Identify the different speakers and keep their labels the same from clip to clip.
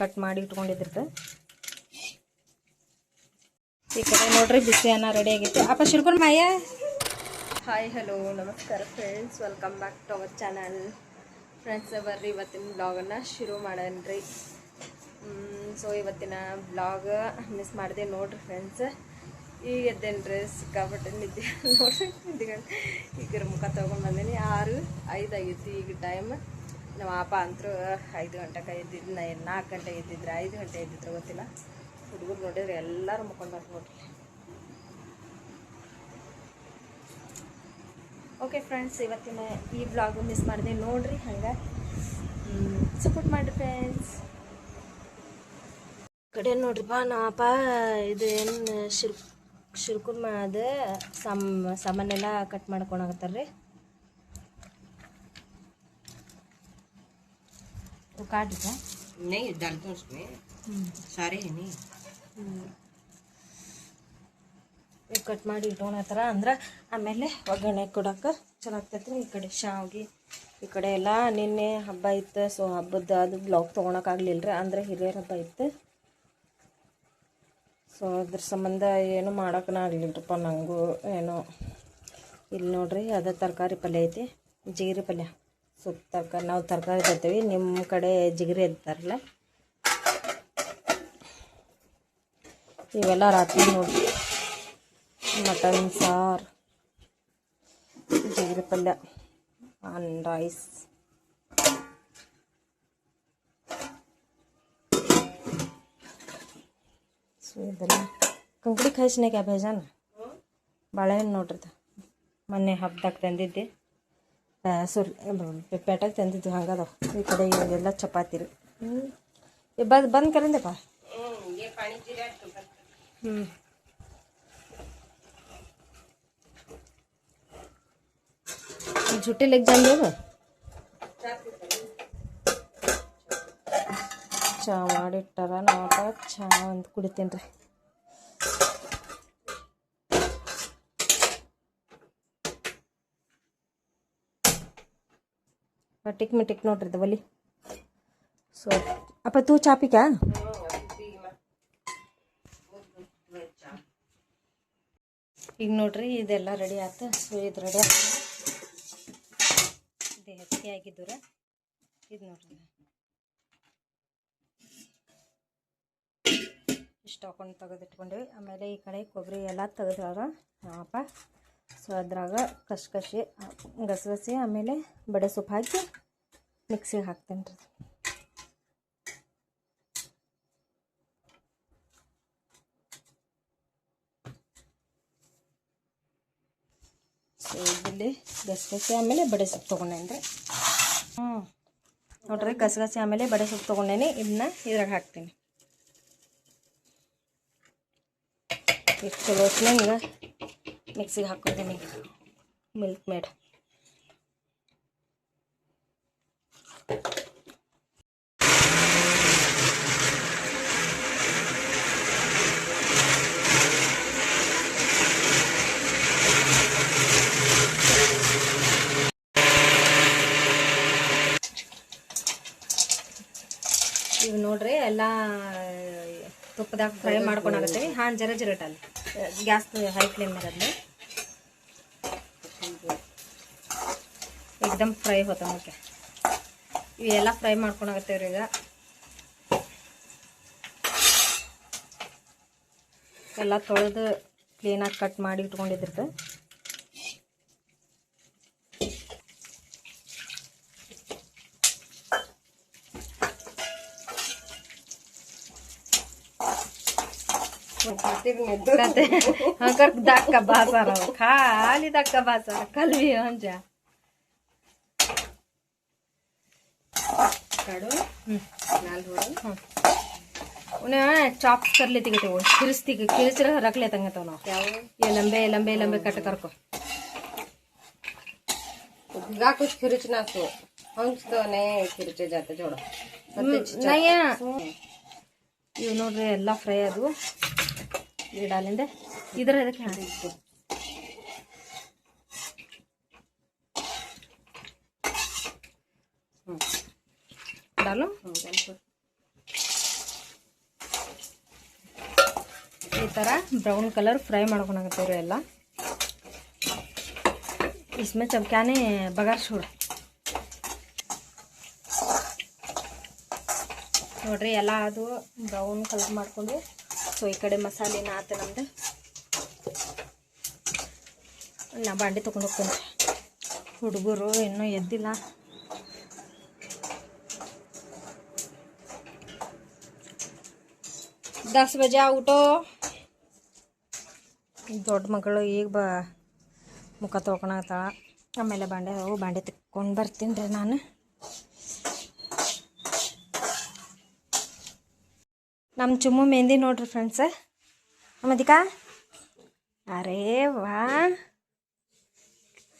Speaker 1: Cut ಮಾಡಿ ಇಟ್ಕೊಂಡಿದ್ರದ್ದು. ಈ ಕಡೆ ನೋಡ್ರಿ ಬಿಸಿ ಅನ್ನ ರೆಡಿ ಆಗೈತೆ. ಅಪ್ಪ ಶಿರ್ಕೊಂಡ್ ಮಾಯ. ಹಾಯ್ ಹಲೋ ನಮಸ್ಕಾರ friends, welcome back to our channel. Friends ಬರ್ರಿ ಇವತ್ತಿನ ಬ್ಲಾಗನ್ನು ಶುರು ಮಾಡನ್ರಿ. ಸೊ ಇವತ್ತಿನ ಬ್ಲಾಗ್ ಮಿಸ್ ಮಾಡಿದೆ ನೋಡ್ರಿ ಫ್ರೆಂಡ್ಸ್. ಈಗ ಎದ್ದೇನ್ರಿ, ಸಿಕ್ಕಾಪಟ್ಟೆ ನಿದ್ದೆ ನೋಡ್ರಿ, ನಿದ್ದೆಗಂಡು ಈಗ ಮುಖ ತೊಗೊಂಡು ಬಂದೀನಿ. 6:05 ಆಗೈತಿ ಈಗ ಟೈಮ್. ನಮ್ಮ ಅಪ್ಪ ಅಂತರೂ 5 ಗಂಟೆಗೆ ಎದ್ದಿದ್ದು, 4 ಗಂಟೆಗೆ ಎದ್ದಿದ್ರು, 5 ಗಂಟೆ ಎದ್ದಿದ್ರು ಗೊತ್ತಿಲ್ಲ. ಹುಡುಗರು ನೋಡಿದ್ರೆ ಎಲ್ಲರೂ ಮುಕ್ಕೊಂಡು ನೋಡ್ರಿ. ಓಕೆ ಫ್ರೆಂಡ್ಸ್, ಇವತ್ತಿನ ಈ ಬ್ಲಾಗು ಮಿಸ್ ಮಾಡಿದೆ ನೋಡ್ರಿ. ಹಂಗೆ ಸಪೋರ್ಟ್ ಮಾಡಿರಿ ಫ್ರೆಂಡ್ಸ್. ಕಡೆ ನೋಡ್ರಿಪ್ಪ, ನಮ್ಮಪ್ಪ ಇದು ಏನು ಶಿರ್ಕುರ್ಮ ಅದು ಸಾಮಾನೆಲ್ಲ ಕಟ್ ಮಾಡ್ಕೊಳಕತ್ತಾರ್ರಿ. काट का
Speaker 2: नहीं डालते उसमें सारे है नहीं
Speaker 1: ಕಟ್ ಮಾಡಿ ಇಟ್ಕೊಳತ್ತಾರ. ಅಂದ್ರೆ ಆಮೇಲೆ ಒಗ್ಗರಣೆ ಕೊಡೋಕೆ ಚಲೋ ಆಗ್ತೈತಿ. ಈ ಕಡೆ ಶಾವ್ಗೆ, ಈ ಕಡೆ ಎಲ್ಲ ನಿನ್ನೆ ಹಬ್ಬ ಇತ್ತು. ಸೊ ಹಬ್ಬದ ಅದು ಬ್ಲಾಗ್ ತೊಗೊಳಕ್ಕಾಗಲಿಲ್ಲ ರೀ, ಅಂದರೆ ಹಿರಿಯರ ಹಬ್ಬ ಇತ್ತು. ಸೊ ಅದ್ರ ಸಂಬಂಧ ಏನು ಮಾಡೋಕೆ ಆಗಲಿಲ್ಲರಪ್ಪ ನನಗೂ ಏನೋ. ಇಲ್ಲಿ ನೋಡ್ರಿ, ಅದು ತರಕಾರಿ ಪಲ್ಯ ಐತಿ, ಜೀರಿಗೆ ಪಲ್ಯ. ಸೊಪ್ಪು ತರಕಾರಿ, ನಾವು ತರಕಾರಿ ತರ್ತೀವಿ, ನಿಮ್ಮ ಕಡೆ ಜಿಗರಿ ಅಂತಾರಲ್ಲ. ಇವೆಲ್ಲ ರಾತ್ರಿ ನೋಡ್ರಿ, ಮಟನ್ ಸಾರು, ಜಿಗರಿ ಪಲ್ಯ, ಆನ್ ರೈಸ್. ಸೊ ಇದೆಲ್ಲ ಕಂಕಡಿ ಖಾಯಿಸ್ನೆ ಕ್ಯಾ ಭೇಜಾನ ಬಾಳೆಹಣ್ಣು ನೋಡ್ರಿ. ಮೊನ್ನೆ ಹಬ್ಬದಾಗ ತಂದಿದ್ದೆ, ಪೇಟೆಗೆ ತಂದಿದ್ದು ಹಂಗದ. ಈ ಕಡೆ ಇವೆಲ್ಲ ಚಪಾತಿ ರೀ. ಬಂದು ಕರಿಂದಪ್ಪ. झूठे लेके जान दोगे? ಚಾ ಮಾಡಿಟ್ಟಾರ. ನಾವಪ್ಪ ಚಾ ಒಂದು ಕುಡಿತೀನಿ ರೀ. टिक में टिक नोट रहता बोली. सो अब तू चा पी क्या? ಈಗ ನೋಡ್ರಿ, ಇದೆಲ್ಲ ರೆಡಿ ಆಯ್ತು. ಸೊ ಇದು ರೆಡಿ ಆಯ್ತು. ಇದು ಹೆಚ್ಚಿಗೆ ಆಗಿದ್ದೂರ ಇದು ನೋಡ್ರಿ, ಇಷ್ಟು ಹಾಕೊಂಡು ತೆಗೆದಿಟ್ಕೊಂಡ್ವಿ. ಆಮೇಲೆ ಈ ಕಡೆ ಕೊಬ್ಬರಿ ಎಲ್ಲ ತೆಗೆದ್ರಾಗ ನಾವಪ್ಪ. ಸೊ ಅದ್ರಾಗ ಕಸ್ಕಸಿ, ಗಸಗಸಿ, ಆಮೇಲೆ ಬಡೆ ಸೊಪ್ಪು ಹಾಕಿ ಮಿಕ್ಸಿಗೆ ಹಾಕ್ತೇನೆ ರೀ. ಸೊ ಇಲ್ಲಿ ಗಸಗಸಿ ಆಮೇಲೆ ಬಡೆ ಸೊಪ್ಪು ತೊಗೊಂಡೇನಿ ರೀ. ನೋಡ್ರಿ, ಗಸಗಸಿ ಆಮೇಲೆ ಬಡೆ ಸೊಪ್ಪು ತೊಗೊಂಡೇನಿ. ಇದನ್ನ ಇದ್ರಾಗ ಹಾಕ್ತೀನಿ. ಇಷ್ಟು ಚಲೋ ಈಗ ಮಿಕ್ಸಿಗೆ ಹಾಕ್ಕೊತೀನಿ. ಮಿಲ್ಕ್ ಮೇಡ್ ಇವು ನೋಡ್ರಿ, ಎಲ್ಲ ತುಪ್ಪದಾಗ ಫ್ರೈ ಮಾಡ್ಕೊಂಡಾಗತ್ತೀವಿ. ಜರ ಇಟ್ಟಲ್ಲ, ಗ್ಯಾಸ್ ಹೈ ಫ್ಲೇಮ್ ಮೇಲೆ एकदम ಫ್ರೈ ಹೋತ. ಓಕೆ, ಇವೆಲ್ಲ ಫ್ರೈ ಮಾಡ್ಕೊಂಡಾಗತ್ತೇವ್ರಿ. ಈಗ ಎಲ್ಲ ತೊಳೆದು ಕ್ಲೀನಾಗಿ ಕಟ್ ಮಾಡಿ ಇಟ್ಕೊಂಡಿದ್ರದ್ದು. धक्का बाजार खाली धक्का बाजार कल भी जा उन्हें चॉप कर लेती कहते वो खिरस्ती खिरच रख लेते हैं तो ना ये लंबे लंबे लंबे कट कर को
Speaker 2: कुछ खिरचना तो हम तो नहीं खिरचे जाते छोड़ो
Speaker 1: नहीं इव नोड्री ಎಲ್ಲ ಫ್ರೈ ಅದು ಇಡಾಲಿಂದ ಇದರ ಅದಕ್ಕೆ ಹಾಕಿ डालो ಥರ ಬ್ರೌನ್ ಕಲರ್ ಫ್ರೈ ಮಾಡ್ಕೊಳಕತ್ತೀವ್ರಿ ಎಲ್ಲ. इसमें चमक्याने बगार छोड़ ನೋಡ್ರಿ ಎಲ್ಲ ಅದು ಬ್ರೌನ್ ಕಲರ್ ಮಾಡ್ಕೊಂಡು. ಸೊ ಈ ಕಡೆ ಮಸಾಲೆನ ಆತ ನಮ್ದು. ನಾ ಬಾಂಡೆ ತೊಗೊಂಡು ಹೋಗ್ತೇನೆ. ಹುಡುಗರು ಇನ್ನೂ ಎದ್ದಿಲ್ಲ. दस बजे ಊಟೋ. ದೊಡ್ಡ ಮಗಳು ಈಗ ಮುಖ ತೊಳ್ಕೊಳತ್ತಾಳ. ಆಮೇಲೆ ಬಾಂಡೆ ತಿಕ್ಕೊಂಡು ಬರ್ತೀನಿ ರೀ ನಾನು. ನಮ್ಮ ಚುಮ್ಮು ಮೆಹಂದಿ ನೋಡ್ರಿ ಫ್ರೆಂಡ್ಸ. ಅಮ್ಮದಿಕಾ ಅರೇ ವಾ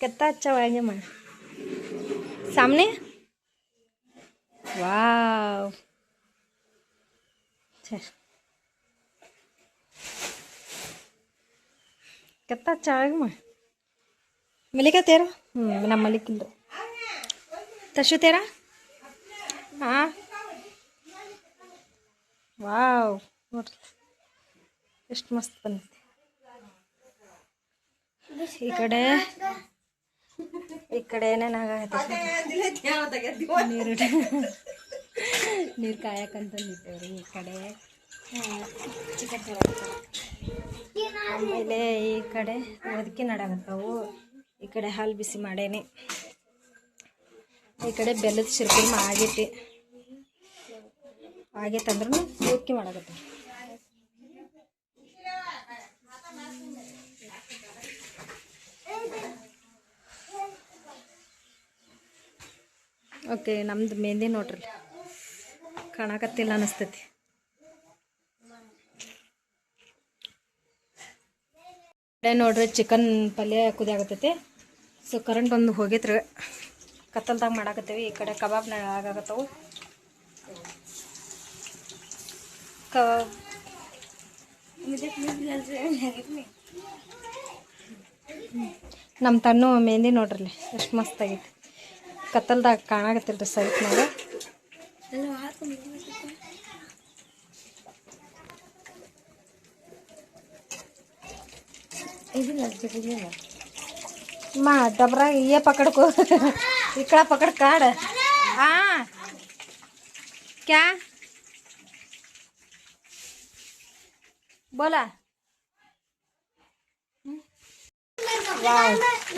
Speaker 1: कितना अच्छा हुआ मन सामने. वाव कितना अच्छा है मन. मलिका तेरा ना मलिक तशु तेरा. हाँ वाव ನೋಡ್ರಿ ಎಷ್ಟು ಮಸ್ತ್ ಬಂದಿದೆ. ಈ ಕಡೆ ಏನೇನಾಗತ್ತೆ ನೀರು ಕಾಯಕಂತಂದಿದ್ದೇವ್ರಿ. ಈ ಕಡೆ ಆಮೇಲೆ ಈ ಕಡೆ ಅದಕ್ಕೆ ನಡಾಕತ್ತಾವು. ಈ ಕಡೆ ಹಾಲು ಬಿಸಿ ಮಾಡೇನಿ. ಈ ಕಡೆ ಬೆಲ್ಲದ ಶಿರ್ಕುರ್ಮ ಆಗೈತಂದ್ರೂ ಉಕ್ಕಿ ಮಾಡಾಕತ್ತ. ಓಕೆ ನಮ್ದು ಮೆಹಂದಿ ನೋಡ್ರಿ ಕಾಣಕತ್ತಿಲ್ಲ ಅನಿಸ್ತೈತಿ. ನೋಡ್ರಿ ಚಿಕನ್ ಪಲ್ಯ ಕುದಿಯಾಗತ್ತೈತಿ. ಸೊ ಕರೆಂಟ್ ಬಂದು ಹೋಗೈತ್ರಿ. ಕತ್ತಲ್ದಾಗ ಮಾಡಾಕತ್ತೀವಿ. ಈ ಕಡೆ ಕಬಾಬ್ನ ಆಗಾಕತ್ತವು. ಕಬಾಬ್ ನಮ್ಮ ತನ್ನು ಮೆಹಂದಿ ನೋಡ್ರಿ ಎಷ್ಟು ಮಸ್ತ್ ಆಗೈತಿ. ಕತ್ತಲ್ದಾಗ ಕಾಣಾಕತ್ತಿಲ್ರಿ ಸೈಟ್ನಾಗ. माँ डबरा ये पकड़ को इकड़ा पकड़ काट. हाँ क्या बोला. वाह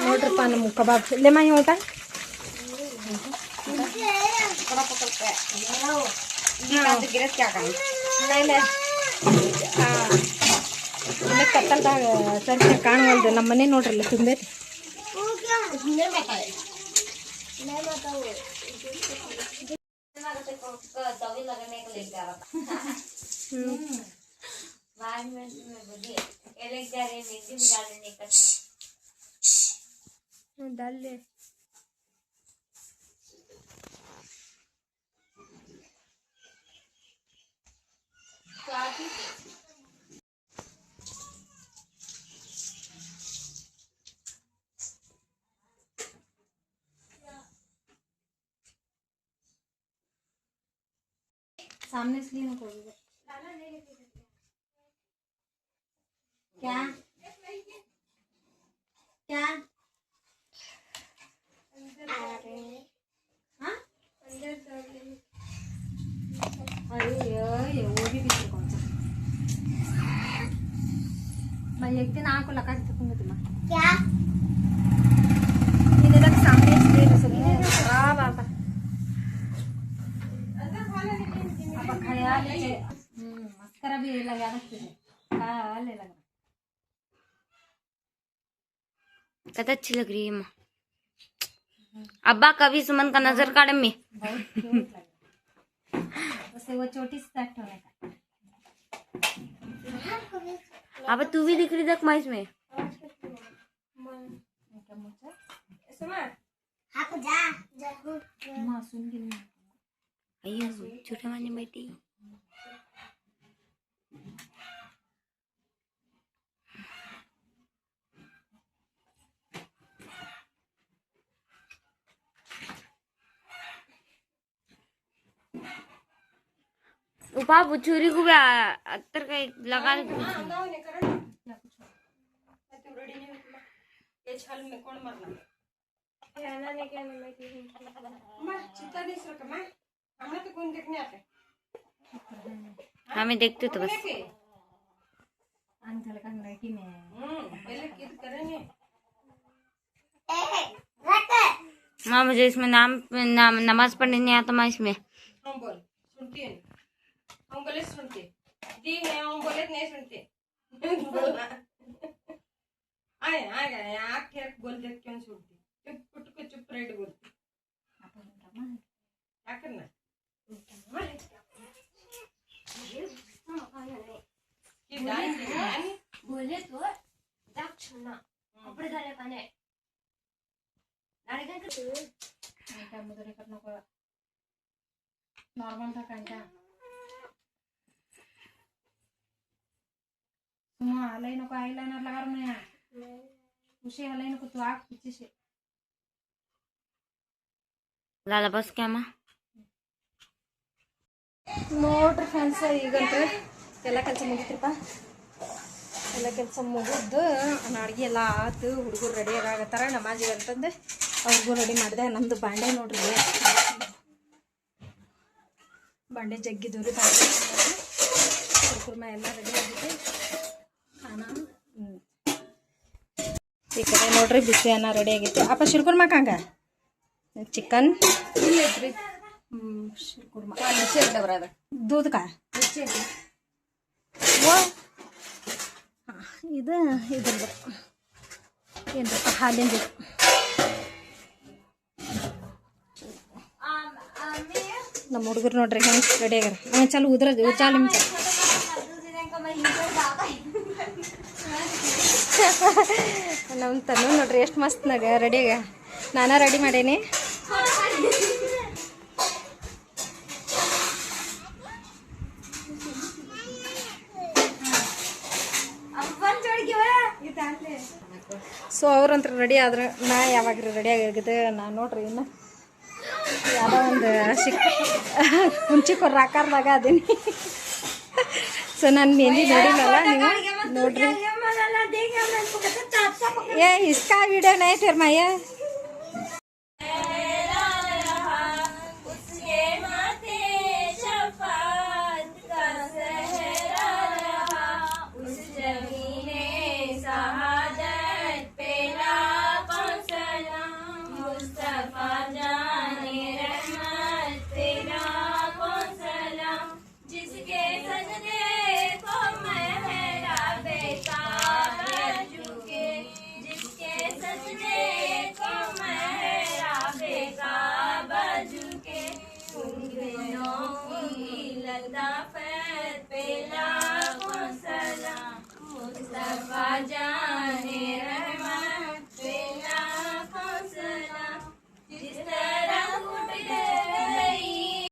Speaker 1: ನೋಡ್ರಪ್ಪ ನಮ್ಮ ಕಬಾಬ್ ले माही होता ಕತ್ತಲ್ದಾಗ ಸರಿ ಕಾಣವಲ್ದು. ನಮ್ಮ ಮನೆ ನೋಡ್ರಲ್ಲ ತುಂಬೈತಿ. सामने इसलिए ना खोलोगे क्या क्या हाँ अरे वो भी पीछे कौन सा मैं एक दिन आँख को लगा के देखूंगी तुम्हें क्या इधर तक सामने इसलिए सुनिए खराब आता मस्करा भी लगा रखते हैं. ले लगा
Speaker 3: कत अच्छी लग रही है माँ. अब्बा कभी सुमन का नजर काटे में
Speaker 1: बहुत क्यूट लग रहा है. उसे वो चोटी सेट होने का.
Speaker 3: अब तू भी दिख रही देख माँ इसमें. अयो छोटे माने बेटी उपा छुरी को भी अत्तर का एक लगा ले
Speaker 2: छाल में कौन मरना चिंता नहीं सर कमा हमें तो कौन देखने आते
Speaker 3: हमें देखते तो बस
Speaker 1: अंकल का लड़की में
Speaker 2: पहले किस करेंगे
Speaker 3: माँ मुझे इसमें नमाज पढ़ने नहीं आता माँ इसमें
Speaker 2: हम बोल सुनती है हम बोले सुनते दी है हम बोले नहीं सुनते आए आ गए आँख के बोल देख क्यों सुनती चुप कुट को चुप रेड बोलती क्या करना ये डांस
Speaker 1: बोले तो दक्षिणा कपड़े झाले पाने काय मुदरे कर नको नॉर्मल था कांचा सुमा आलाय नको आईलाइनर लगा रहा है उसे आलाय नको तू आग पीछे से
Speaker 3: लाला बस क्या माँ
Speaker 1: ನೋಡ್ರಿ ಫ್ರೆಂಡ್ಸ್ ಈಗಂದ್ರೆ ಎಲ್ಲ ಕೆಲಸ ಮುಗಿತ್ರಿಪ್ಪ ಎಲ್ಲ ಕೆಲಸ ಮುಗಿದ್ದು ಅಡುಗೆ ಎಲ್ಲ ಆತು ಹುಡುಗರು ರೆಡಿ ಆಗತ್ತಾರ ನಮಾಜಿಗೆ ಅಂತಂದು ಅವ್ರಿಗೂ ರೆಡಿ ಮಾಡಿದೆ ನಮ್ಮದು ಬಾಂಡೆ ನೋಡ್ರಿ ಬಾಂಡೆ ಜಗ್ಗಿದವ್ರಿ ಬಾಂಡೆ ಕುರ್ಮ ಎಲ್ಲ ರೆಡಿ ಆಗಿದೆ ಖಾನ ಈ ಕಡೆ ನೋಡ್ರಿ ಬಿಸಿ ಅನ್ನ ರೆಡಿ ಆಗೈತಿ ಅಪ್ಪ ಶಿರ್ಕುರ್ಮ ಕಾಂಗ ಚಿಕನ್
Speaker 2: ಇಲ್ಲ ಐತ್ರಿ
Speaker 1: ಶಿರ್ಕುರ್ಮ
Speaker 2: नीचे डबरा दा
Speaker 1: दूध का
Speaker 2: नीचे
Speaker 1: वो ಇದು ಇದ್ರದ್ದು ಏನಪ್ಪ ಹಾಲಿಂದು ನಮ್ಮ ಹುಡುಗರು ನೋಡ್ರಿ ಹೆಂಗೆ ರೆಡಿ ಆಗ್ಯಾರ ಹಂಗೆ ಚಾಲು ಉದ್ರ ಚಾಲು ನಿಮ್ಮ ನಮ್ಮ ತನು ನೋಡ್ರಿ ಎಷ್ಟು ಮಸ್ತ್ನಾಗ ರೆಡಿ ಆಗ್ಯ ನಾನಾ ರೆಡಿ ಮಾಡೇನಿ ಸೊ ಅವ್ರಂತ್ರ ರೆಡಿ ಆದ್ರೆ ನಾ ಯಾವಾಗ ರೆಡಿ ಆಗಿದೆ ನಾನು ನೋಡ್ರಿ ಇನ್ನು ಯಾವುದೋ ಒಂದು ಕುಂಚಿ ಕೊರ್ರ ಆಕಾರದಾಗ ಅದೀನಿ ಸೊ ನಾನು ಮೆಹಂದಿ ನೋಡಿಲ್ಲಲ್ಲ ನೀವು ನೋಡ್ರಿ ಏ ಇಸ್ಕಾ ವಿಡಿಯೋ ನೈ ಫಿರ್ ಮಾಯ